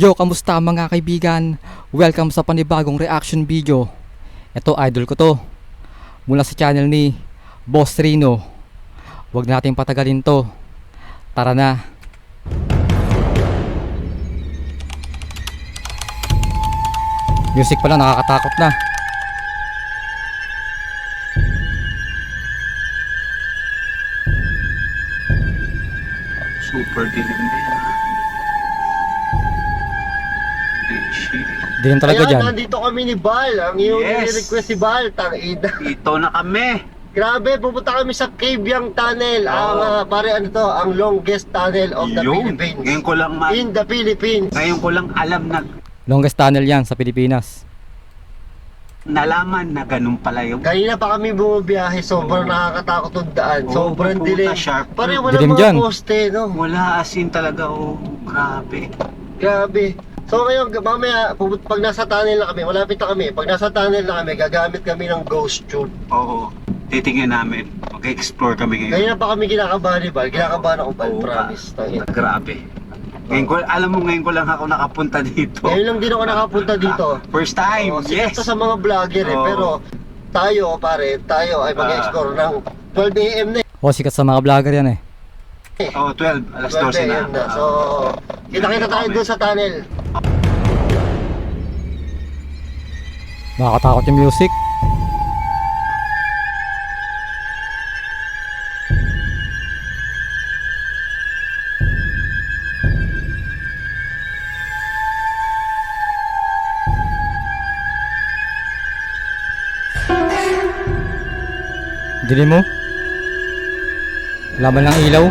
Yo, kamusta mga kaibigan? Welcome sa panibagong reaction video. Ito, idol ko to. Mula sa channel ni Boss Rino. Huwag nating patagalin to. Tara na. Music pala, nakakatakot na. Super dilim din. Dilim talaga Ayan, dyan. nandito kami ni Bal. Ang iyong Yes. request si Bal, tangina. Dito na kami. Grabe, pupunta kami sa Cavyang Tunnel. Ang pare ano to, ang longest tunnel of the Yun. Philippines. Ngayon ko lang In the Philippines. ngayon ko lang alam na Longest tunnel yan sa Pilipinas. nalaman na ganun pala yung Kanina pa kami bumabiyahe, sobrang nakakatakot yung daan. Sobrang puta, dilim. sharp. Pare, walang Dilim mga dyan. poste, no? wala asin talaga. Oh, grabe. Grabe. So ngayon, mamaya, pag nasa tunnel na kami, malapit na kami. Pag nasa tunnel na kami, gagamit kami ng ghost tube. Oo. Titingnan namin. Mag-explore kami ngayon. Kanina pa kami kinakabahan ni Bal. Kinakabahan ako, Bal, Oo, promise. Tangina. Grabe. Ngayon ko, alam mo, ngayon ko lang ako nakapunta dito. Ngayon lang din ako nakapunta dito. First time, Oh, sikat yes. to sa mga vlogger eh, Oo. pero tayo ay mag-explore ng 12 AM na O, sikat sa mga vlogger yan eh. Oh, 12, alas 12 12 na. AM na. So, kita-kita tayo doon sa tunnel. Nakakatakot yung music. Dilim mo? Laman ng ilaw.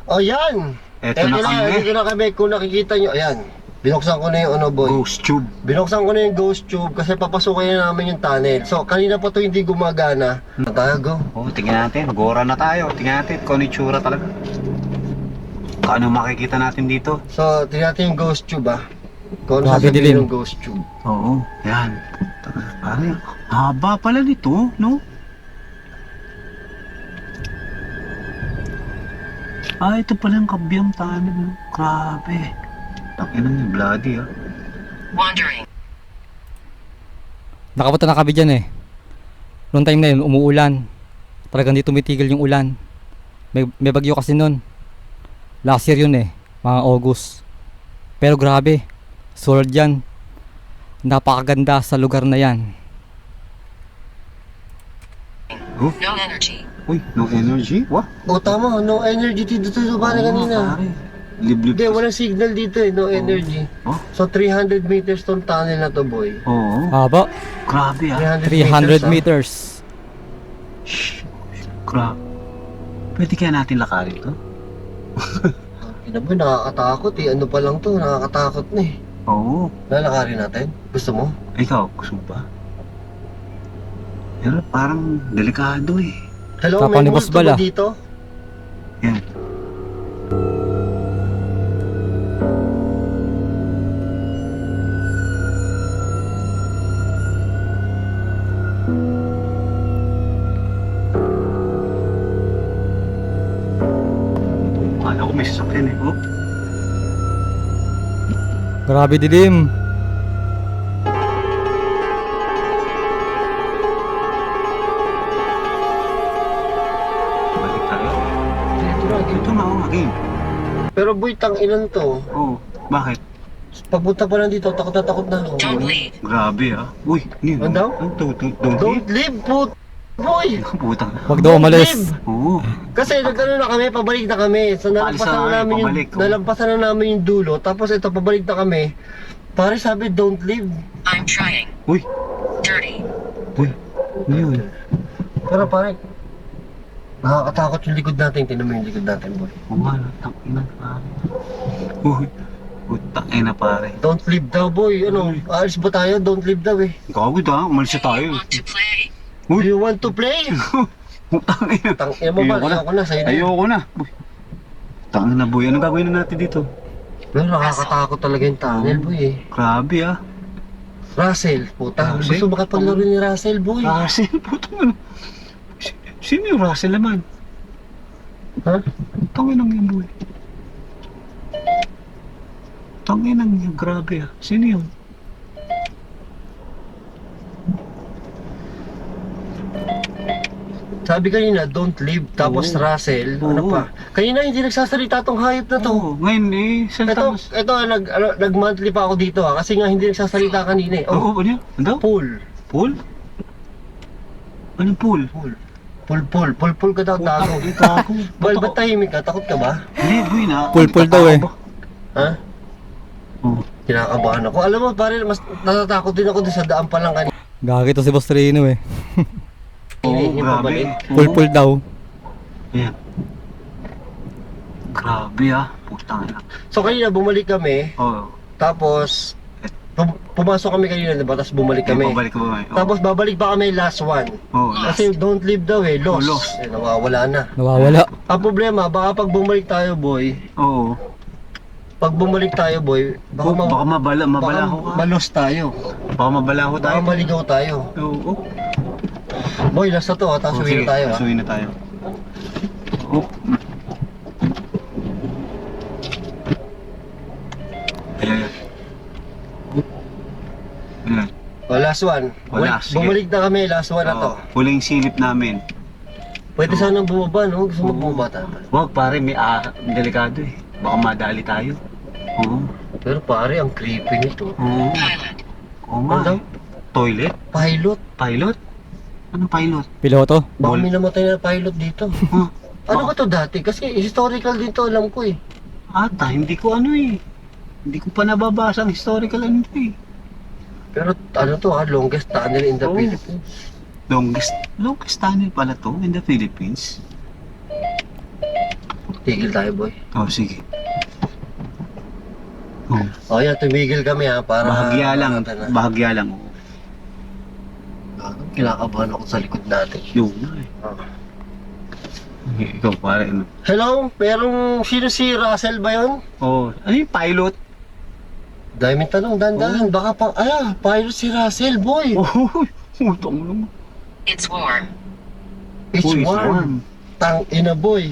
Oh, yan! Eto na kami. Dito na kami. Kung nakikita nyo, ayan. Binuksan ko na yung ano, boy. Ghost tube. Binuksan ko na yung ghost tube kasi papasukin na namin yung tunnel. So, kanina pa to hindi gumagana. Tayo, go. Oh, tingnan natin. Gora na tayo. Tingnan natin kung ano yung tsura talaga. Kung ano makikita natin dito. So, tingnan natin yung ghost tube, ah. Kung ano Grabe, sasabihin dilim. ng ghost tube. Oo. Yan. Parang haba pala nito, no? Ah, ito pala yung Cavyang Tunnel. No? Grabe. Takinan yung bloody, ah. Nakapunta na kami dyan eh. Noong time na yun, umuulan. Talagang di tumitigil yung ulan. May bagyo kasi nun. Last year yun eh, mga August. Pero grabe, solid yan. Napakaganda sa lugar na yan. Oh? No energy. Uy, no energy? What? Oh, tama. No energy dito pare kanina. Liblib. Hindi, walang signal dito eh. No energy. Oh? So, 300 meters tong tunnel na to, boy. Oo. Haba, Grabe, ah. 300 ah. meters. Shh. Grabe. Pwede kaya natin lakarin to? Ina boy, nakakatakot eh. Ano pa lang to, nakakatakot na eh. Oo. Lalakarin natin? Gusto mo? Ikaw, gusto mo ba? Pero parang delikado eh. Hello, Tapang may ni Boss multo Bala. ba dito? Yan. Akala ko may sasakyan eh. Oh. Grabe dilim. Balik tayo. Dito na, Ito na ako again. Pero boy, tang ilan to. Oo. Bakit? Pagpunta pa lang dito, takot na takot na ako. Don't leave. Grabe ah. Uy, Ano daw? Don't Don't leave, boy! Putang. Wag daw Don't umalis. leave! Oo. Kasi nagano na kami, pabalik na kami. So nalampasan Paalsa, na namin pabalik, yung, oh. nalampasan na namin yung dulo. Tapos ito, pabalik na kami. Pare sabi, don't leave. I'm trying. Uy. Dirty. Uy. Ano yun? Pero pare, nakakatakot yung likod natin. Tingnan mo yung likod natin, boy. Oo nga, tangina pare. Uy. Utang ina pare. Don't leave daw, boy. Ano, aalis ba tayo? Don't leave daw eh. Gagod ah, umalis na Do tayo. you want to play? Do you want to play? Utang ina. Tangina mo ba? Ayoko na. Ayoko na, sa'yo na. Ayoko na. Boy. Utang ina boy, anong gagawin na natin dito? Pero nakakatakot talaga yung tunnel, boy eh. Grabe ah. Russell, puta. Russell? Gusto makapaglaro ni Russell, boy. Russell, puto ano. Sino yung Russell naman? Ha? Tanginang yan, boy. Tanginang yan, grabe ah. Sino yun? Sabi kanina, don't leave. Tapos Oo. Russell, ano Oo. pa? Kanina hindi nagsasalita tong hayop na to. Oo, ngayon eh, salita Ito, nag-monthly pa ako dito kasi nga hindi nagsasalita kanina eh. Oo, ano yun? Ano daw? Pool. Pool? Anong pool? Pool ka daw, tago. Ito ako. Ba't tahimik ka? Takot ka ba? Hindi, boy na. Pool daw eh. Ha? Oo. Kinakabahan ako. Alam mo, pare, mas natatakot din ako din sa daan pa lang kanina. Gagi to si Boss Rino eh. Oo, Yung grabe. pabalik. Pulpul daw. Ayan. Grabe ah. Putang ina. So kanina bumalik kami, Oo. tapos pumasok kami kanina, diba? Tapos bumalik kami. Pabalik ko ba? Oo. Tapos babalik pa kami last one. Oo. Kasi don't leave daw eh, lost. Lost. Eh, nawawala na. Nawawala. Ang problema, baka pag bumalik tayo boy, Oo. baka Mabalaho ka. malos tayo. Baka mabalaho Baka tayo. maligaw tayo. Oo. Boy, last na to ha, tapos uwi na tayo ha. Uwi na tayo. Oh. Ayan. Ayan. O, last one. Wala, Wait, sige. bumalik na kami, last one na to. Oo. Huling silip namin. Pwede sanang bumaba, no? Gusto mo bumaba tayo. Wag pare, may delikado eh. Baka madali tayo. Oo. Pero pare, ang creepy nito. Oo. Pilot. Oo nga. Ano? eh. Toilet? Pilot. Pilot? Anong pilot? Piloto. Baka may namatay na pilot dito. Huh? Ano ba to dati? Kasi historical din to, alam ko eh. Ata, hindi ko ano eh. Hindi ko pa nababasa ang historical ano eh. Pero ano to ha, longest tunnel in the Oo. Philippines. Longest tunnel pala to in the Philippines. Tigil tayo boy. Oh, sige. Oh, O yan, tumigil kami ha, para... bahagya lang. makita na. Bahagya lang. Oh. Kinakabahan ako sa likod natin. Yun na eh. Ah. Ikaw pare ano. Hello, merong sino si Russell ba yun? Oh, ano yung pilot? Daming tanong, dandahan. Baka pa, pilot si Russell, boy. Oh, utang mo naman. It's warm. It's Uy, warm. Tang ina boy.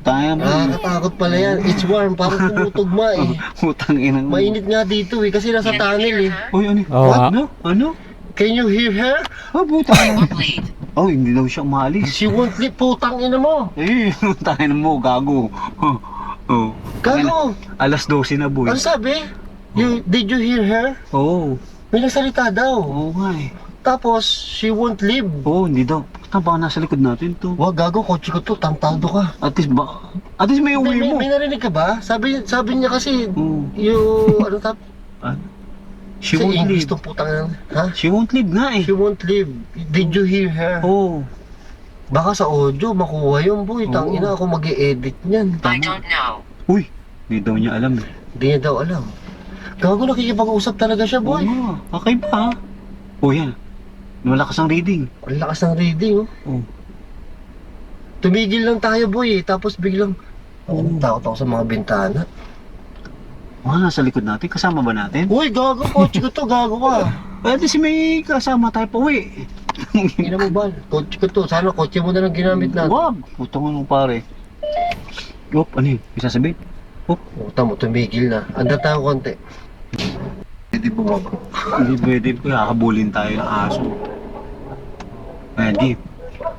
Tayo mo. Nakakatakot pala yan. It's warm, parang tumutugma eh. Utang ina mo. Mainit nga dito eh, kasi nasa tunnel eh. Uy, ano? Oo nga. Ano? Ano? Can you hear her? Ah, putang I ina. won't leave. Oh, hindi daw siya umalis. She won't leave, putang ina mo. Eh, tayo mo, gago. Oh, oh. Gago. Alas 12 na, boy. Ano sabi? Did you hear her? Oo. May nagsalita daw. Oo nga eh. Tapos, she won't leave. Oo, hindi daw. Baka nasa likod natin to. Wag gago, kotse ko to, tantado ka. At least may uwi May, mo. may narinig ka ba? Sabi niya kasi, Oo. ano tap? Ano? She Kasi won't English leave. tong putang ina. Ha? She won't leave nga eh. She won't leave. Did you hear her? Oo. Baka sa audio makuha yun, boy. Oo. Tangina ako mag-e-edit niyan. I don't know. Uy, hindi daw niya alam eh. Hindi niya daw alam. Gago, nakikipag-usap talaga siya, Oo boy. nga. Okay ba? Oh yan. Malakas ang reading. Ang lakas ng reading, oh. Oo. Tumigil lang tayo, boy, eh. Tapos biglang, Oo. takot ako sa mga bintana. Nasa likod natin. Kasama ba natin? Uy, gago, kotse ko to, gago ka. Pwede si may kasama tayo pa uwi. Ina mo ba? Kotse ko to. Sana kotse mo na lang ginamit natin. Wag. Putang mo pare. Yup, ano yun? May sasabihin? Puta mo, tumigil na. Anda tayo konti. Hindi bumaba. Hindi pwede. Kakabulin tayo ng aso. Pwede.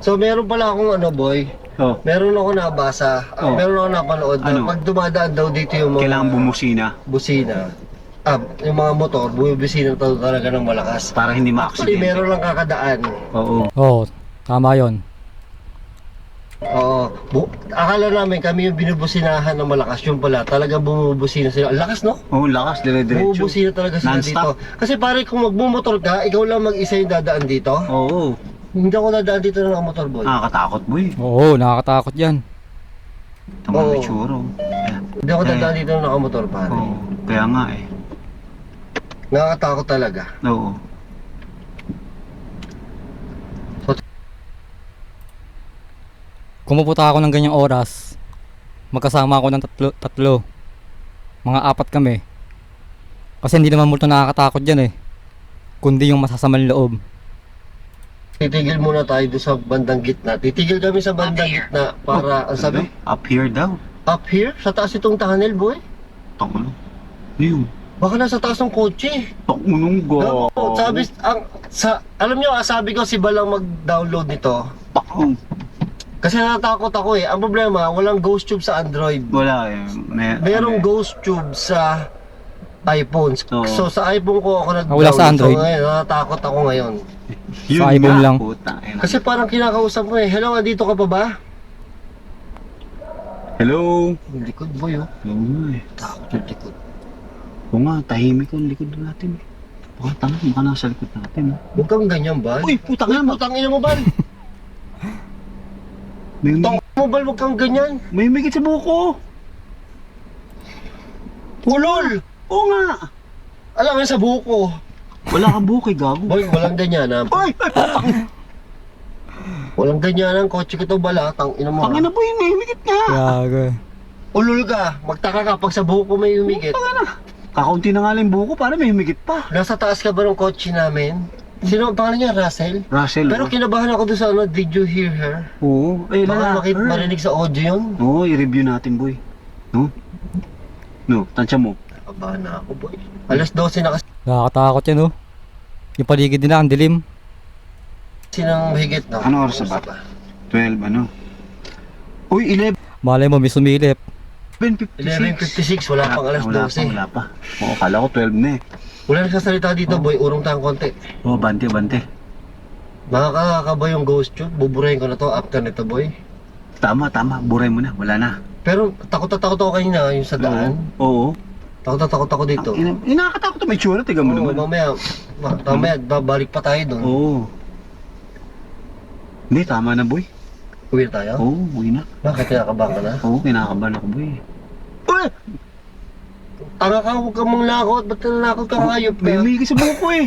So, meron pala akong ano, boy. Oh, Meron ako nabasa. Oh. Meron ako napanood na Ano? pag dumadaan daw dito yung mga kailangan bumusina busina. Yung mga motor, bumibisina talaga ng malakas. para hindi Actually, ma-accident. meron lang kakadaan. Oo. Oo, tama yon. Oo. Akala namin kami yung binubusinahan ng malakas. Yung pala, talagang bumubusina sila. Ang lakas, no? Oo, lakas, dire-diretso. Bumubusina talaga sila Non-stop. dito. Kasi pare, kung magmumotor ka, ikaw lang mag-isa yung dadaan dito. Oo. Hindi ako dadaan dito ng motor, boy. Nakakatakot, boy. Oo, nakakatakot yan. Tama Oo. may tsuro. Hindi ako dadaan dito ng nakamotor, pare. Oo. Kaya nga eh. Nakakatakot talaga. Oo. Kung mapunta ako ng ganyang oras, magkasama ako ng tatlo. Mga 4 kami. Kasi hindi naman multo nakakatakot yan eh. Kundi yung masasamang loob. Titigil muna tayo doon sa bandang gitna. Titigil kami sa bandang gitna para, ang sabi, Up here daw. up here? Sa taas itong tunnel, boy? Tangulo. Yun. Baka nasa taas ng kotse. Tangunong go. Sabi, alam nyo, sabi ko si Balang mag-download nito. Takong. Kasi natatakot ako eh. Ang problema, walang ghost tube sa Android. Wala eh. Merong ghost tube sa iPhone. Oo. So sa iPhone ko ako nag-download. Wala sa Android? So ngayon, natatakot ako ngayon. Sa iPhone lang. Kasi parang kinakausap mo eh. Hello, andito ka pa ba? Hello. Yung likod boy oh. Oo nga eh. Takot yung likod. Oo nga, tahimik ang likod natin. Baka tanga, baka nasa likod natin. Huwag kang ganyan, Bal. Uy, putang ina. Putang ina mo, Bal. May Tang mo, Bal, huwag kang ganyan. may humigit sa buko. Ulol! Oo nga. Alam mo sa buko. Wala kang buko, gago. Boy, walang ganyan ha. Uy, Walang ganyan ang kotse ko to, Bal ha. Tang ina mo. tangin na po yun, may humigit nga. Gago. Ulol ka. Magtaka ka pag sa buko may humigit. Kakaunti na nga lang yung buko, para may humigit pa. Nasa taas ka ba ng kotse namin? Sino ang pangalan niya? Russell? Russell. Pero kinabahan ako doon sa ano, did you hear her? Oo. Eh, Baka marinig sa audio yun. Oo, i-review natin, boy. No? No, tansya mo. Kabahan na ako, boy. Alas 12 na kasi Nakakatakot yan oh. Yung paligid nila, ang dilim. ng mahigit. No? Ano oras na ba? 12, ano? Uy, 11. Malay mo, may sumilip. 11.56, wala pang alas 12. Wala pa. Oo, kala ko 12 na eh. Wala nagsasalita dito, boy. Urong tayong konti. Oo, bante. Makakaka ba yung ghost tube? Buburahin ko na to after nito, boy. Tama. Buray mo na. Wala na. Pero takot na takot ako kanina, yung sa daan. Oo. Takot na takot ako dito. Nakakatakot may tsura. Tiga mo Oo, naman. mamaya, babalik pa tayo doon. Oo. Hindi, tama na, boy. Uwi na tayo? Oo, uwi na. Bakit kinakabahan ka na? Oo, kinakabahan ako, boy. Uy! Tanga ka, huwag kang manglakot. Ba't nanakot ka hayop ka? May humigit sa buko eh.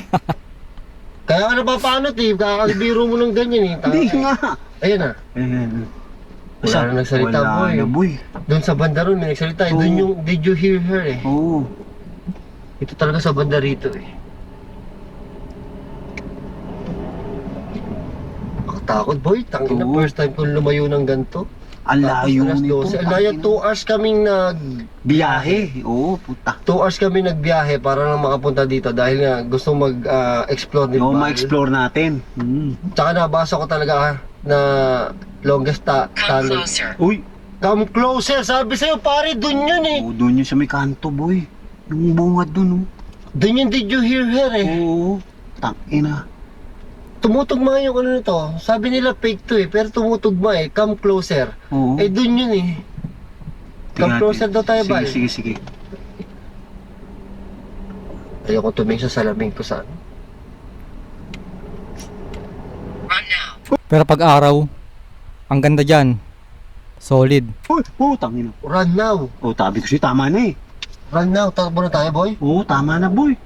Kaya ka napapanot eh. Kakakibiro mo ng ganyan eh. Tanga Hindi ka eh. nga. Ayun na. Ayan. Wala na nagsalita, boy. Wala na, boy. Doon sa banda ron, may nagsalita eh. Doon Oo. yung did you hear her eh. Oo. Ito talaga sa banda rito eh. Makatakot boy. Tangina, Oo. first time kong lumayo ng ganito. Ang layo Tapos alas nito. 12. Ang layo, 2 hours kaming Biyahe. Oo, puta. 2 hours kami nagbiyahe para lang makapunta dito dahil nga gusto mag-explore ni Oo, Bal. ma-explore natin. Tsaka nabasa ko talaga na longest Come tunnel. closer. Uy, Come closer, sabi sa'yo pare, dun yun eh. oo, doon yun sa may kanto, boy. Yung bungad doon, oh. Dun yun did you hear her eh. Oo. Tangina. Tumutugma yung ano nito. Sabi nila fake to eh, pero tumutugma eh. Come closer. Oo. Eh dun yun eh. Come Tingnan closer natin. daw tayo, Bal. Sige. Ayoko tumingin sa salamin ko sa ano. Run now. Pero pag araw, ang ganda dyan. Solid. Uy, oo, tangina. Run now. Oo, tabi ko siya, tama na eh. Run now. Takbo na tayo, boy. Oo, tama na, boy.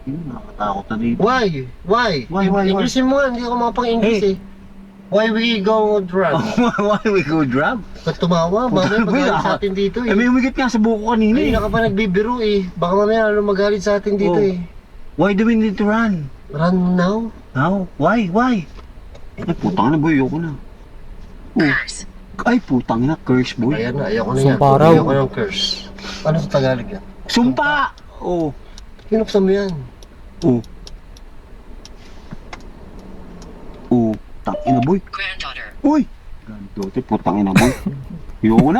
Nakakatakot na dito. Why? Why? Englishin mo nga, hindi ako makapang-English Hey. eh. Why we go run? Why we go drop? Ba't tumawa? Mamaya magalit sa atin dito eh. Eh, may umigit nga sa buko kanina eh. Hindi na ka pa nagbibiro eh. Baka mamaya ano magalit sa atin dito Oh. eh. Why do we need to run? Run now? How? Why? Ay, putang na, boy. Ayoko na. Oh. Curse. Ay, putang na. Curse, boy. Ayan na, ayoko na yan. Sumparaw. Ayoko ng curse. Ano sa Tagalog yan? Sumpa! Oo. Pinuksan mo yan. Oo. Oo. Tangina, boy. Granddaughter. Uy! Gandote, putang ina, boy.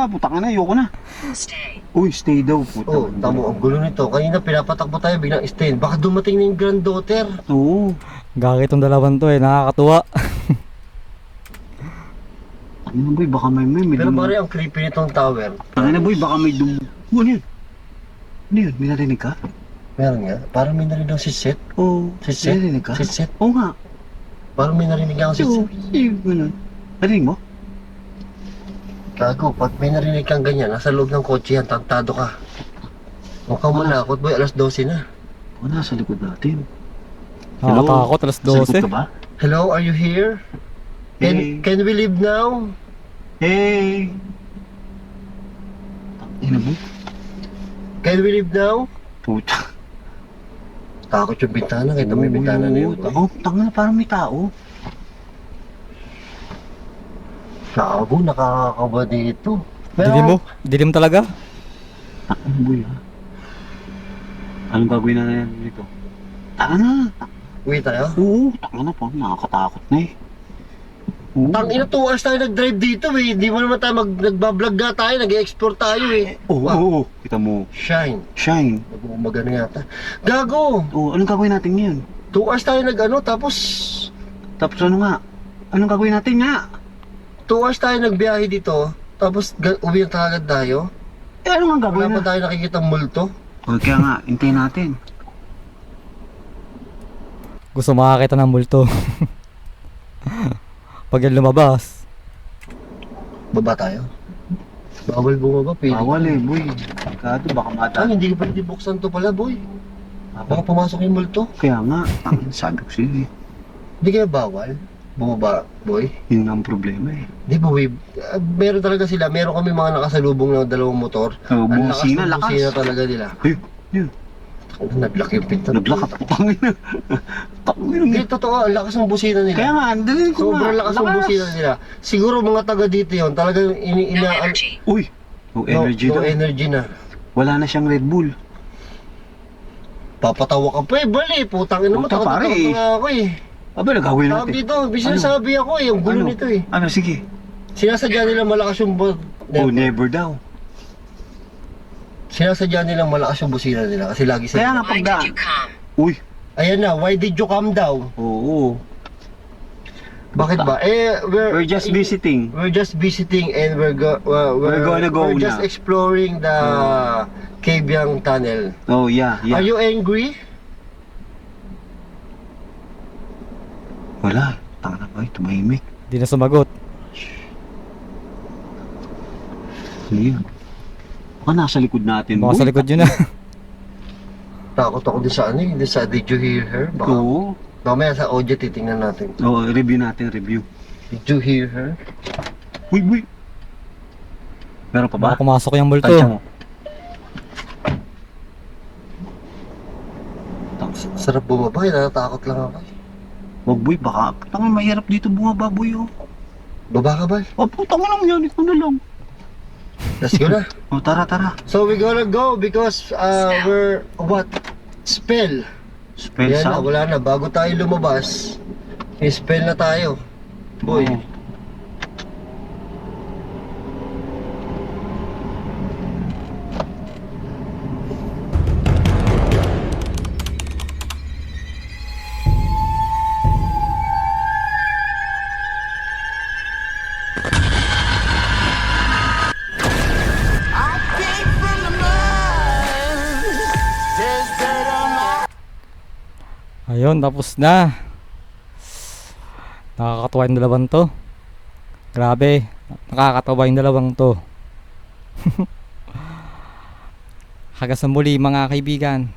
Putang ina, ayoko na. Stay. Uy, stay daw, Oh, putang. tamo, ang gulo nito. Kanina pinapatakbo tayo, biglang stain. Baka dumating na yung granddaughter. Oo. Gagawin itong dalawan to eh. Nakakatuwa. Tangina, boy, baka may Pero dum- pare, ang creepy nitong tower. Tangina, boy, baka may ano yun? Ano yun? May narinig ka? Meron nga. Parang may narinig ako si Seth. Oo. Si Seth? May narinig ka? Si Seth. Oo nga. Parang may narinig ako si Oo. Seth. Ganun. Narinig mo? Gago, pag may narinig kang ganyan, nasa loob ng kotse yan, tantado ka. Mukhang manakot, boy. Alas 12 na. Oo, nasa likod natin. Hello? Nakakatakot. Alas Nasa likod 12. ka ba? Hello, are you here? Hey. Can we leave now? Hey! Tangina, boy. Can we leave now? Puta. Takot yung bintana, kita mo yung bintana na yun. Oo, tanga na, parang may tao. Gago, nakakakaba dito. Dilim talaga. Ano boy ha? Anong gagawin na natin dito? Taka na! Uwi tayo? Oo, taka na po. Nakakatakot na eh. Oo. Tangina, 2 hours tayo nag-drive dito eh. Hindi mo naman tayo nagbablog nga tayo, nag-explore tayo eh. Oo, Wow. oo. Kita mo. Shine. Shine. Nag-uumagano yata. Gago! Oo, anong gagawin natin ngayon? 2 hours tayo nag-ano, tapos Tapos ano nga? Anong gagawin natin nga? 2 hours tayo nagbiyahe dito, tapos uwi na talaga tayo. Eh, ano nga gagawin Wala pa na? tayo nakikita multo. O, kaya nga, hintayin natin. Gusto makakita ng multo. Pag yan lumabas. Baba tayo. Bawal bumaba, pwede. Bawal eh, boy. Kado, baka mata. Ay, hindi ko pwede buksan to pala, boy. Baka pumasok yung multo. Kaya nga, sabi ko sa'yo eh. Hindi kaya bawal bumaba, boy. Yun nga ang problema eh. Di ba, boy? Meron talaga sila. Meron kami mga nakasalubong na 2 motor. Oo, Ang lakas busina, ng lakas. busina talaga nila. Ayun, yun. Nag-lock yung pinto. Naglakat. Putangin na. Putangin Hindi, na. totoo. Ang lakas ng busina nila. Kaya nga, dalhin ko nga. Sobrang lakas ng busina nila. Siguro mga taga dito yun, talagang No energy. Uy, no energy no daw. energy na. Wala na siyang Red Bull. Papatawa ka pa eh, bali. Putang ina mo, Puta, pare, takot eh. nga ako eh. Aba, nagawin Tawag natin. dito, sinasabi ako eh, yung gulo Ano? nito eh. Ano, sige. Sinasadya nila malakas yung Oh, never daw. Sinasadya nilang malakas yung busina nila kasi lagi Kaya sa... nga Why did pagdaan. you come? Uy, Ayan na, why did you come down? oo. Bakit ba? Eh, We're just visiting. We're just visiting and we're gonna go we're just na. exploring the Kabyang Tunnel. Oh, yeah, yeah. Are you angry? Wala. Tanga na ba? Tumahimik. Di na sumagot. Sige. Baka nasa likod natin, Baka boy. sa likod yun na. Takot ako din sa ano eh, din sa Did you hear her? Baka, Oo. mamaya sa audio titingnan natin. Oh, review natin, review. Did you hear her? Uy, uy. Meron pa ba? Baka pumasok yung multo. Tansya mo. Sarap bumaba, natatakot lang ako. Wag, boy, baka. Putang mahirap dito bumaba, boy, oh. Baba ka ba? Oh, putang lang yan. Ikaw na lang. Let's go na. Oh, tara, tara. So we're gonna go because we're what? Spell. Spell Yan na, sound. wala na. Bago tayo lumabas, spell na tayo. Boy. Oo. Ayun, tapos na. Nakakatawa yung dalawang to. Grabe, nakakatawa yung dalawang to. Hanggang sa muli mga kaibigan.